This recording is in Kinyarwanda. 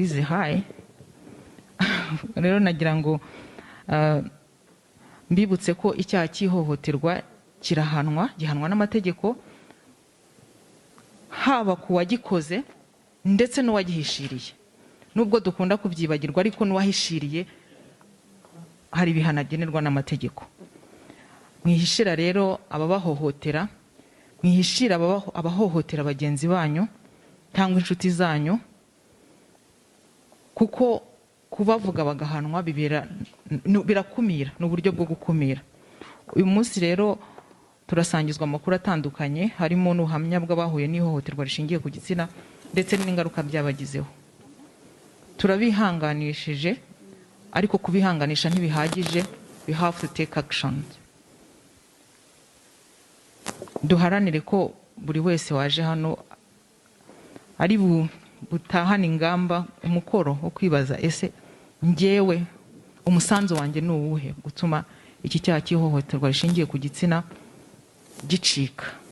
this is high. Rero nagira ngo mbibutse ko icyaha cy'ihohoterwa gihanwa n'amategeko, haba ku wagikoze ndetse n'uwagihishiriye. Nubwo dukunda kubyibagirwa, ariko n'uwahishiriye hari ibihano agenerwa n'amategeko. Mwihishira rero ababahohotera, mwihishira abahohotera bagenzi banyu cyangwa inshuti zanyu, kuko kubavuga bagahanwa birakumira, n'uburyo bwo gukumira. Uyu munsi rero turasangizwa amakuru atandukanye, harimo n'ubuhamya bw'abahuye n'ihohoterwa rishingiye ku gitsina ndetse n'ingaruka byabagizeho. Turabihanganishije, ariko kubihanganisha ntibihagije. We have to take action. Duharanire ko buri wese waje hano ari butahana ingamba, umukoro wo kwibaza, ese njyewe umusanzu wanjye ni uwuhe gutuma iki cyaha cy'ihohoterwa rishingiye ku gitsina gicika.